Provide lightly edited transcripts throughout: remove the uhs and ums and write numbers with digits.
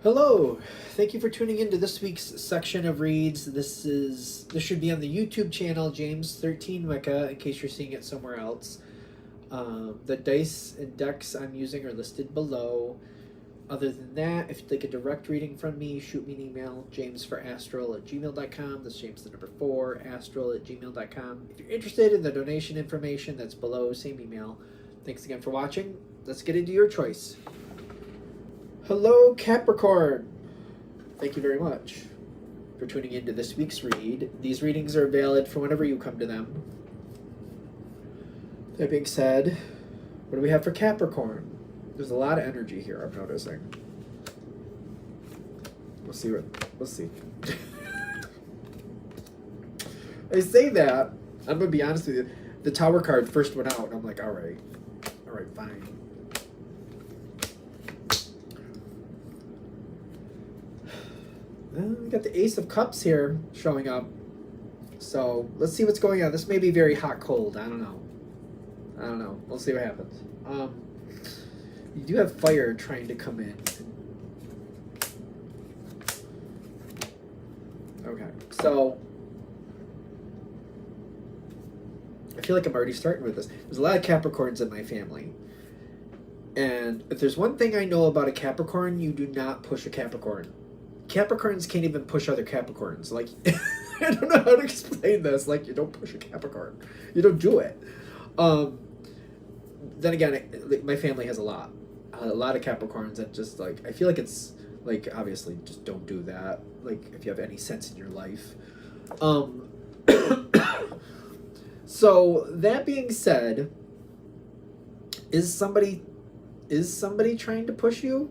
Hello, thank you for tuning in to this week's section of reads. This should be on the YouTube channel James13 Wicca in case you're seeing it somewhere else. The dice and decks I'm using are listed below. Other than that, if you'd like a direct reading from me, shoot me an email, jamesforastral@gmail.com. That's James the number 4, astral@gmail.com. If you're interested in the donation information, that's below, same email. Thanks again for watching. Let's get into your choice. Hello, Capricorn. Thank you very much for tuning into this week's read. These readings are valid for whenever you come to them. That being said, what do we have for Capricorn? There's a lot of energy here, I'm noticing. We'll see. I say that, I'm going to be honest with you, the Tower card first went out, and I'm like, alright, fine. We got the Ace of Cups here showing up. So let's see what's going on. This may be very hot cold. I don't know. We'll see what happens. You do have fire trying to come in. Okay, so I feel like I'm already starting with this. There's a lot of Capricorns in my family. And if there's one thing I know about a Capricorn, you do not push a Capricorn. Capricorns can't even push other Capricorns. Like, I don't know how to explain this. Like, you don't push a Capricorn. You don't do it. Then again, my family has a lot of Capricorns that just, like, I feel like it's, like, obviously, just don't do that. Like, if you have any sense in your life. So, that being said, is somebody trying to push you?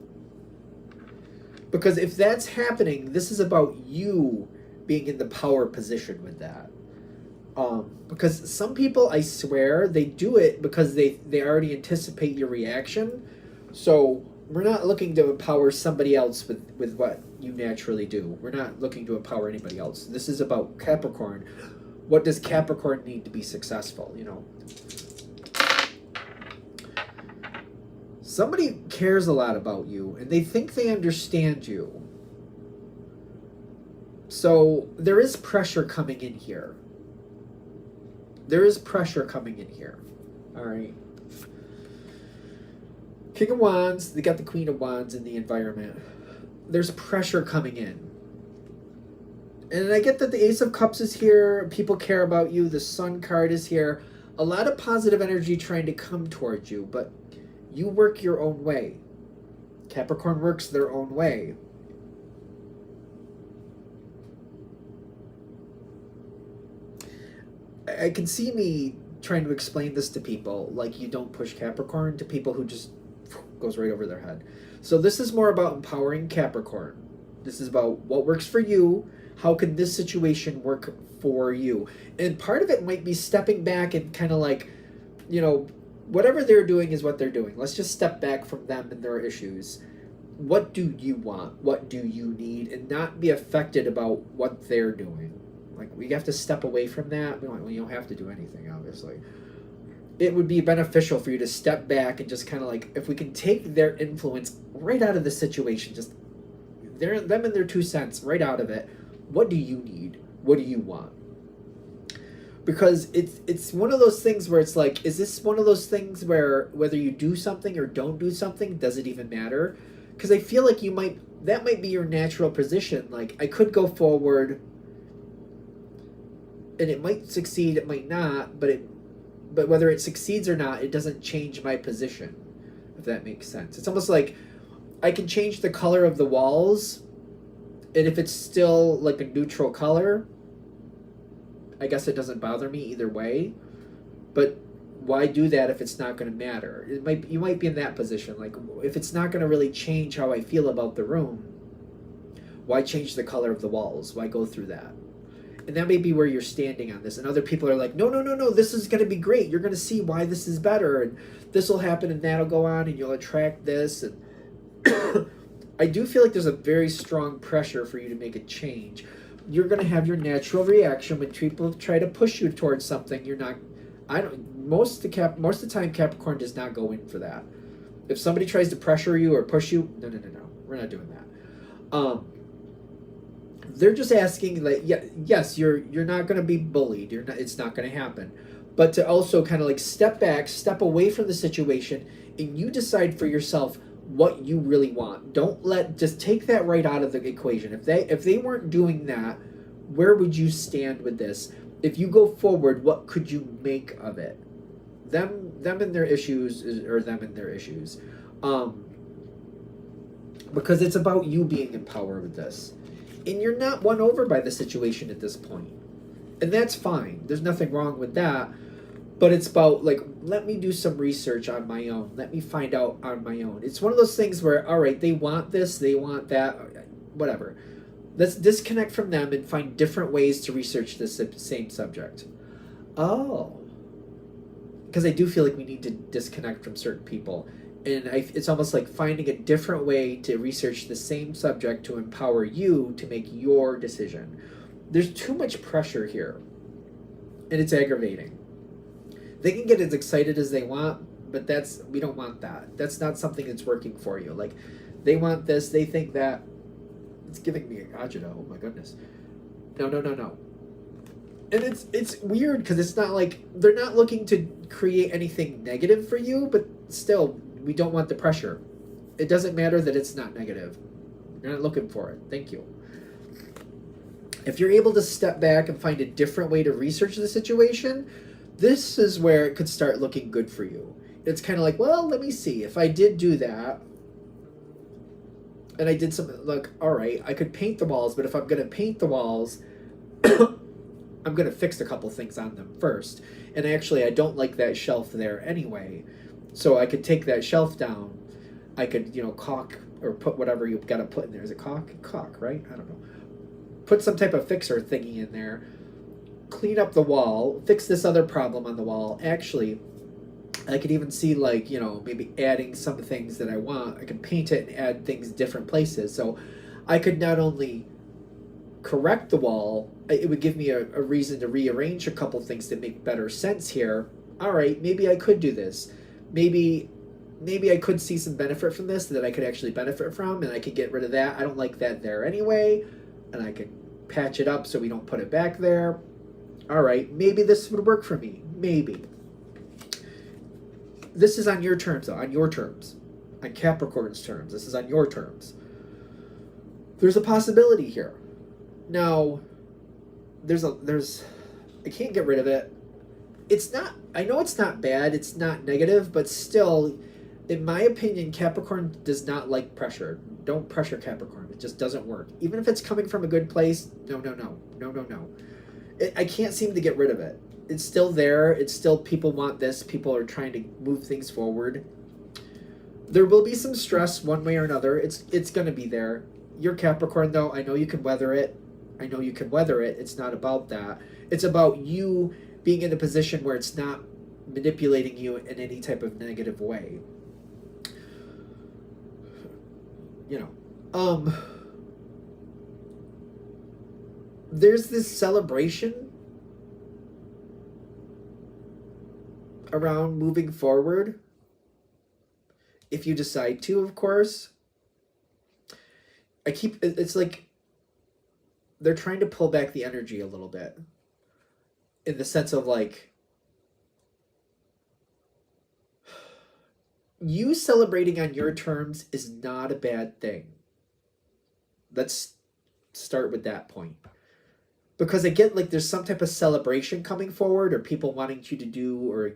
Because if that's happening, this is about you being in the power position with that. Because some people, I swear, they do it because they already anticipate your reaction. So we're not looking to empower somebody else with what you naturally do. We're not looking to empower anybody else. This is about Capricorn. What does Capricorn need to be successful, you know? Somebody cares a lot about you, and they think they understand you. So there is pressure coming in here. All right. King of Wands, they got the Queen of Wands in the environment. There's pressure coming in. And I get that the Ace of Cups is here. People care about you. The Sun card is here. A lot of positive energy trying to come towards you, but you work your own way. Capricorn works their own way. I can see me trying to explain this to people, like you don't push Capricorn, to people who just goes right over their head. So this is more about empowering Capricorn. This is about what works for you. How can this situation work for you? And part of it might be stepping back and kind of like, you know, whatever they're doing is what they're doing. Let's just step back from them and their issues. What do you want? What do you need? And not be affected about what they're doing. Like, we have to step away from that. You don't have to do anything, obviously. It would be beneficial for you to step back and just kind of like, if we can take their influence right out of the situation, just them and their 2 cents right out of it. What do you need? What do you want? Because it's one of those things where it's like, is this one of those things where whether you do something or don't do something, does it even matter? Because I feel like that might be your natural position. Like, I could go forward and it might succeed, it might not, but whether it succeeds or not, it doesn't change my position, if that makes sense. It's almost like I can change the color of the walls, and if it's still like a neutral color, I guess it doesn't bother me either way. But why do that if it's not going to matter? You might be in that position. Like, if it's not going to really change how I feel about the room, why change the color of the walls? Why go through that? And that may be where you're standing on this. And other people are like, no, this is going to be great. You're going to see why this is better. And this will happen and that'll go on and you'll attract this. And I do feel like there's a very strong pressure for you to make a change. You're going to have your natural reaction when people try to push you towards something. Most of the time Capricorn does not go in for that. If somebody tries to pressure you or push you, no, we're not doing that. Um, they're just asking, like, yeah, yes, you're not going to be bullied. You're not. It's not going to happen. But to also kind of like step back, step away from the situation, and you decide for yourself what you really want. Don't let just take that right out of the equation. If they weren't doing that, where would you stand with this? If you go forward, what could you make of it? Them and their issues, or them and their issues, because it's about you being in power with this, and you're not won over by the situation at this point, and that's fine. There's nothing wrong with that. But it's about, like, let me do some research on my own. Let me find out on my own. It's one of those things where, all right, they want this, they want that, whatever. Let's disconnect from them and find different ways to research this same subject. Oh. Because I do feel like we need to disconnect from certain people. And it's almost like finding a different way to research the same subject to empower you to make your decision. There's too much pressure here. And it's aggravating. They can get as excited as they want, but we don't want that. That's not something that's working for you. Like, they want this, they think that. It's giving me a agita. Oh my goodness. No. And it's weird because it's not like they're not looking to create anything negative for you, but still, we don't want the pressure. It doesn't matter that it's not negative. You're not looking for it. Thank you. If you're able to step back and find a different way to research the situation, this is where it could start looking good for you. It's kind of like, well, let me see. If I did do that, and I did something, like, all right, I could paint the walls, but if I'm going to paint the walls, I'm going to fix a couple things on them first. And actually, I don't like that shelf there anyway. So I could take that shelf down. I could, caulk or put whatever you've got to put in there. Is it caulk? Caulk, right? I don't know. Put some type of fixer thingy in there. Clean up the wall, fix this other problem on the wall. Actually, I could even see, like, maybe adding some things that I want. I could paint it and add things different places. So I could not only correct the wall, it would give me a reason to rearrange a couple things to make better sense here. All right, maybe I could do this. Maybe I could see some benefit from this that I could actually benefit from, and I could get rid of that. I don't like that there anyway, and I could patch it up so we don't put it back there. All right, maybe this would work for me. Maybe. This is on your terms, though. On your terms. On Capricorn's terms. This is on your terms. There's a possibility here. Now, I can't get rid of it. It's not, I know it's not bad. It's not negative, but still, in my opinion, Capricorn does not like pressure. Don't pressure Capricorn. It just doesn't work. Even if it's coming from a good place, no. I can't seem to get rid of it. It's still there. It's still, people want this. People are trying to move things forward. There will be some stress one way or another. It's going to be there. You're Capricorn, though. I know you can weather it. It's not about that. It's about you being in a position where it's not manipulating you in any type of negative way. There's this celebration around moving forward. If you decide to, of course. It's like they're trying to pull back the energy a little bit. In the sense of, like, you celebrating on your terms is not a bad thing. Let's start with that point. Because I get, like, there's some type of celebration coming forward, or people wanting you to do, or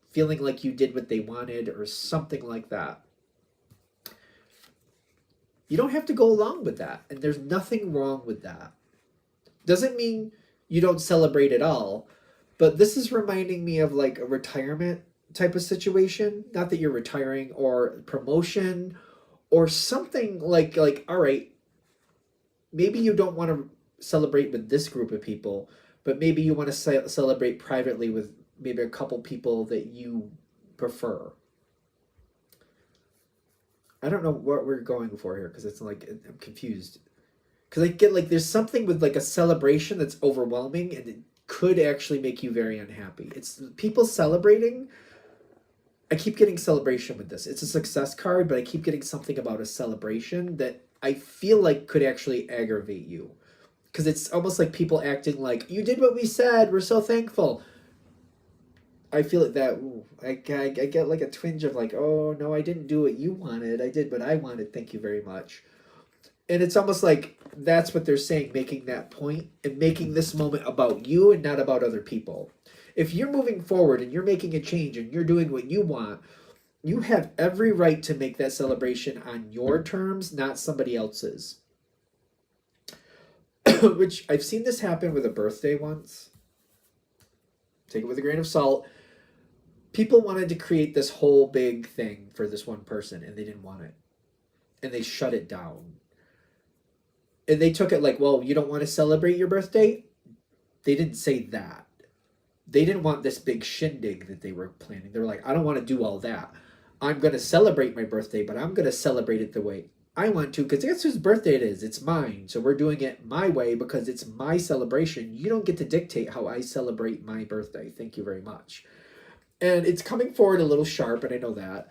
feeling like you did what they wanted, or something like that. You don't have to go along with that, and there's nothing wrong with that. Doesn't mean you don't celebrate at all, but this is reminding me of, like, a retirement type of situation. Not that you're retiring, or promotion, or something like all right, maybe you don't want to celebrate with this group of people, but maybe you want to celebrate privately with maybe a couple people that you prefer. I don't know what we're going for here, because it's like, I'm confused. Because I get, like, there's something with, like, a celebration that's overwhelming, and it could actually make you very unhappy. It's people celebrating. I keep getting celebration with this. It's a success card, but I keep getting something about a celebration that I feel like could actually aggravate you. Because it's almost like people acting like, you did what we said, we're so thankful. I feel like that, ooh, I get like a twinge of like, oh, no, I didn't do what you wanted. I did what I wanted. Thank you very much. And it's almost like that's what they're saying, making that point and making this moment about you and not about other people. If you're moving forward and you're making a change and you're doing what you want, you have every right to make that celebration on your terms, not somebody else's. Which I've seen this happen with a birthday once. Take it with a grain of salt. People wanted to create this whole big thing for this one person and they didn't want it. And they shut it down. And they took it like, well, you don't want to celebrate your birthday? They didn't say that. They didn't want this big shindig that they were planning. They were like, I don't want to do all that. I'm going to celebrate my birthday, but I'm going to celebrate it the way I want to, because guess whose birthday it is? It's mine. So we're doing it my way because it's my celebration. You don't get to dictate how I celebrate my birthday. Thank you very much. And it's coming forward a little sharp, and I know that.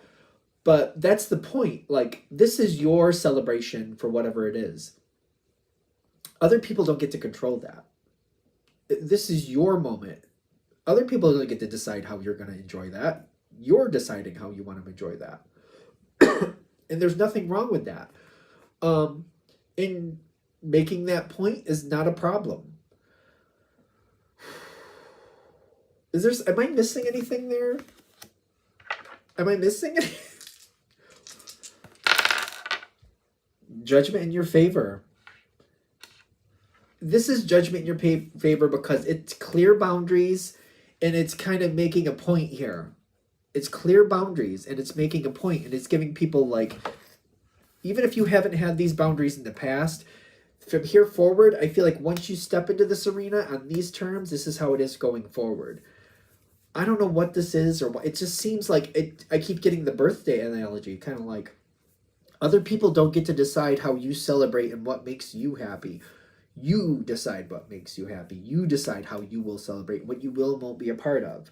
But that's the point. Like, this is your celebration for whatever it is. Other people don't get to control that. This is your moment. Other people don't get to decide how you're going to enjoy that. You're deciding how you want to enjoy that. And there's nothing wrong with that. And making that point is not a problem. Am I missing anything there? Am I missing anything? Judgment in your favor. This is judgment in your favor because it's clear boundaries and it's kind of making a point here. It's clear boundaries and it's making a point and it's giving people like, even if you haven't had these boundaries in the past, from here forward, I feel like once you step into this arena on these terms, this is how it is going forward. I don't know what this is or what, it just seems like it. I keep getting the birthday analogy, kind of like other people don't get to decide how you celebrate and what makes you happy. You decide what makes you happy. You decide how you will celebrate, what you will and won't be a part of.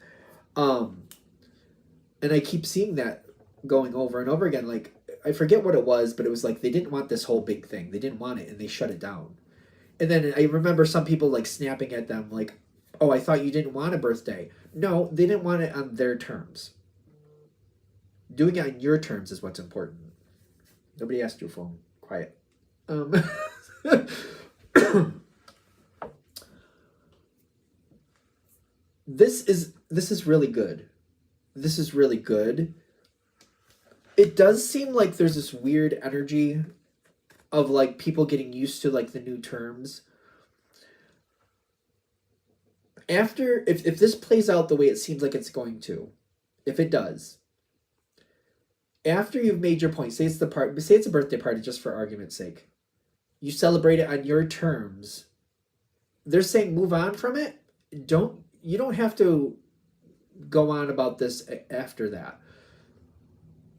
And I keep seeing that going over and over again. Like, I forget what it was, but it was like they didn't want this whole big thing. They didn't want it, and they shut it down. And then I remember some people like snapping at them like, oh, I thought you didn't want a birthday. No, they didn't want it on their terms. Doing it on your terms is what's important. Nobody asked your phone. Quiet. This is really good. This is really good. It does seem like there's this weird energy of like people getting used to like the new terms. After, if this plays out the way it seems like it's going to, if it does, after you've made your point, say it's a birthday party just for argument's sake, you celebrate it on your terms. They're saying move on from it. You don't have to go on about this after that.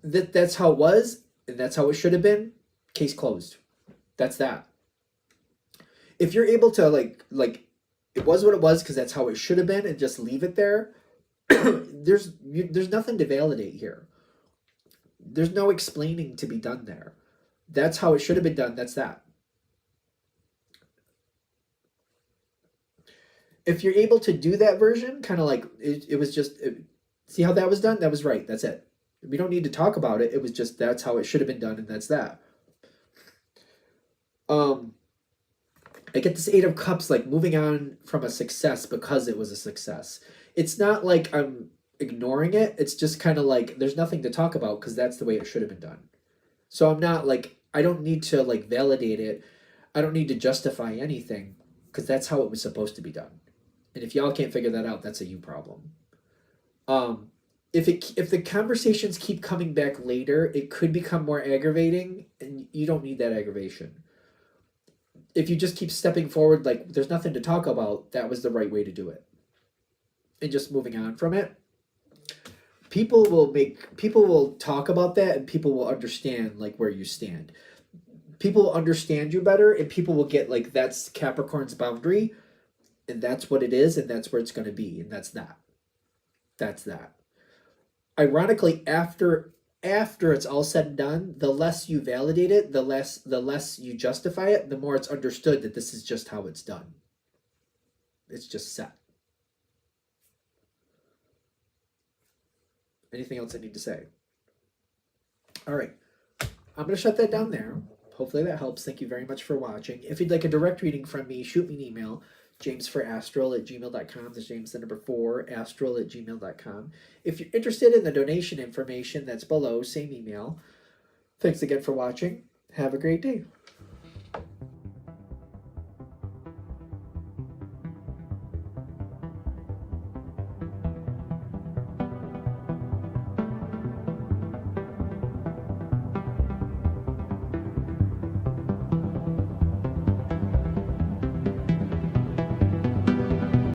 That's how it was, and that's how it should have been. Case closed. That's that. If you're able to like it was what it was because that's how it should have been, and just leave it there, there's nothing to validate here. There's no explaining to be done there. That's how it should have been done. That's that. If you're able to do that version, kind of like it was just, see how that was done? That was right. That's it. We don't need to talk about it. It was just, that's how it should have been done, and that's that. I get this 8 of Cups, like moving on from a success because it was a success. It's not like I'm ignoring it. It's just kind of like there's nothing to talk about because that's the way it should have been done. So I'm not like, I don't need to like validate it. I don't need to justify anything because that's how it was supposed to be done. And if y'all can't figure that out, that's a you problem. If the conversations keep coming back later, it could become more aggravating, and you don't need that aggravation. If you just keep stepping forward, like there's nothing to talk about, that was the right way to do it. And just moving on from it. People will talk about that, and people will understand like where you stand. People will understand you better, and people will get like that's Capricorn's boundary, and that's what it is, and that's where it's going to be, and that's that. That's that. Ironically, after after it's all said and done, the less you validate it, the less you justify it, the more it's understood that this is just how it's done. It's just set. Anything else I need to say? All right. I'm going to shut that down there. Hopefully that helps. Thank you very much for watching. If you'd like a direct reading from me, shoot me an email, jamesforastral@gmail.com. That's James, the number 4, astral@gmail.com. If you're interested in the donation information, that's below, same email. Thanks again for watching. Have a great day.